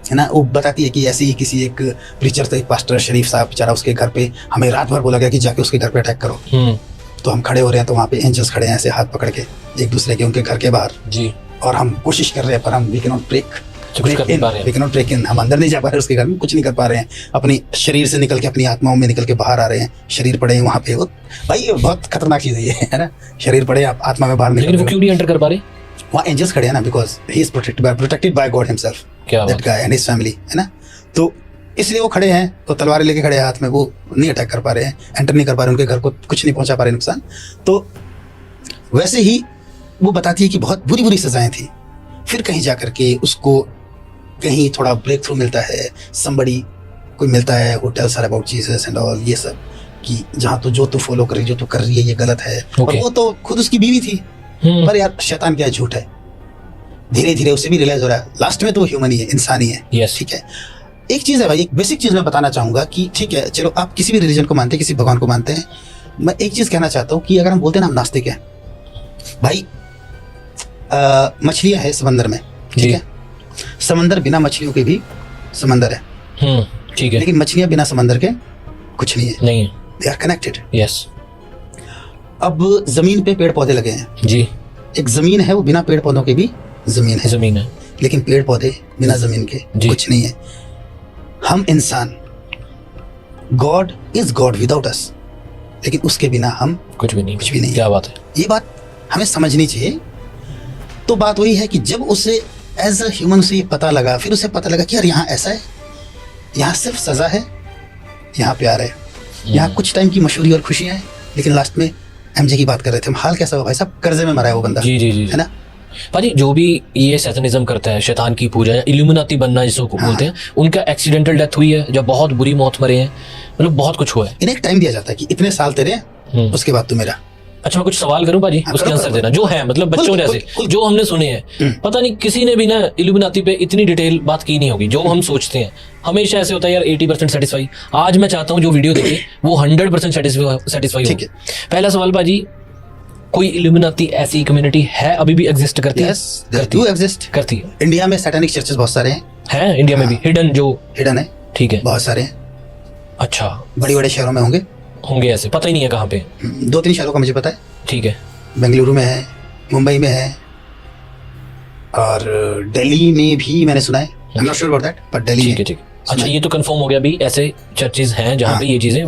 है ना, वो बताती है कि ऐसे ही किसी एक प्रीचर था, एक पास्टर शरीफ साहब बेचारा, उसके घर पे हमें रात भर बोला गया कि जाके उसके घर पे अटैक करो। तो हम खड़े हो रहे हैं तो वहाँ पे एंजल्स खड़े हैं ऐसे हाथ पकड़ के एक दूसरे के, उनके घर के बाहर जी, और हम कोशिश कर रहे हैं पर हम we can not break in, हम अंदर नहीं जा पा रहे, उसके घर में कुछ नहीं कर पा रहे हैं, अपनी शरीर से निकल के अपनी आत्माओं में निकल के बाहर आ रहे हैं, शरीर पड़े हैं वहाँ पे। वो भाई ये बहुत खतरनाक चीज है ये, है ना, शरीर पड़े आप आत्मा में बाहर निकल। लेकिन वो क्यों नहीं एंटर कर पा रहे? वहाँ एंजल्स खड़े हैं ना, because he is protected by God himself, that guy and his family, है ना, तो इसलिए वो खड़े हैं, तो तलवारें लेके खड़े हैं हाथ में, वो नहीं अटैक कर पा रहे हैं, एंटर नहीं कर पा रहे, उनके घर को कुछ नहीं पहुंचा पा रहे नुकसान। तो वैसे ही वो बताती है कि बहुत बुरी बुरी सजाएं थी, फिर कहीं जा करके उसको कहीं थोड़ा ब्रेक थ्रू मिलता है, somebody कोई मिलता है who tells her about Jesus and all, ये सब कि जहाँ तो जो तू फॉलो कर रही, जो तू कर रही है ये गलत है। और वो तो खुद उसकी बीवी थी, पर यार शैतान क्या झूठ है, धीरे धीरे उसे भी रियलाइज हो रहा है लास्ट में तो वो ह्यूमन ही है, इंसान ही है। ठीक है, एक चीज है भाई, एक बेसिक चीज मैं बताना चाहूंगा कि ठीक है चलो आप किसी भी रिलीजन को मानते हैं, किसी भगवान को मानते हैं, मैं एक चीज कहना चाहता हूँ कि अगर हम बोलते हैं ना हम नास्तिक हैं भाई, मछलियां है समंदर में, ठीक है, समंदर बिना मछलियों के भी समंदर है, ठीक है, लेकिन मछलियां बिना समंदर के कुछ नहीं है, नहीं, दे आर कनेक्टेड। यस। अब जमीन पे पेड़ पौधे लगे हैं जी, एक जमीन है, वो बिना पेड़ पौधों के भी जमीन है, लेकिन पेड़ पौधे बिना जमीन के कुछ नहीं है। हम इंसान, गॉड इज गॉड विदाउट अस, लेकिन उसके बिना हम कुछ भी नहीं। क्या बात है, ये बात हमें समझनी चाहिए। तो बात वही है कि जब उसे एज अ ह्यूमन से ये पता लगा, फिर उसे पता लगा कि यार यहाँ ऐसा है, यहाँ सिर्फ सजा है, यहाँ प्यार है, यहाँ कुछ टाइम की मशहूरी और खुशियां हैं, लेकिन लास्ट में एमजे की बात कर रहे थे हम, हाल कैसा हुआ भाई साहब, कर्जे में मरा है वो बंदा। जी जी जी, है ना भाजी, जो भी ये सैतानिज्म करता है, शैतान की पूजा या इल्यूमिनाती बनना जिसको बोलते हैं, उनका एक्सीडेंटल डेथ हुई है, जब बहुत बुरी मौत मरे हैं, मतलब बहुत कुछ हुआ है। इन्हें एक टाइम दिया जाता है कि इतने साल तेरे, उसके बाद तू मेरा। अच्छा मैं कुछ सवाल करूं भाजी, उसके आंसर देना, जो है मतलब बच्चों जैसे जो हमने सुने हैं, पता नहीं किसी ने भी ना इल्यूमिनाती पे इतनी डिटेल बात की नहीं होगी जो हम सोचते हैं। हमेशा ऐसे होता है यार 80% सेटिस्फाई। आज मैं चाहता हूँ जो वीडियो देखे वो 100% सेटिस्फाई हो। पहला सवाल भाजी, कोई इल्यूमिनाती ऐसी कम्युनिटी है अभी भी एग्जिस्ट करती है? करती है। इंडिया में सैटेनिक चर्चेस बहुत सारे हैं इंडिया में भी हिडन है, ठीक है, बहुत सारे हैं। अच्छा, बड़े बड़े शहरों में होंगे ऐसे, पता ही नहीं है कहाँ पे। 2-3 शहरों का मुझे पता है, ठीक है, बेंगलुरु में है, मुंबई में है, और दिल्ली में भी मैंने सुना है, I am not sure about that, but Delhi में। ठीक है। अच्छा ये तो कंफर्म हो गया भी, ऐसे चर्चेज हैं जहाँ पे ये चीजें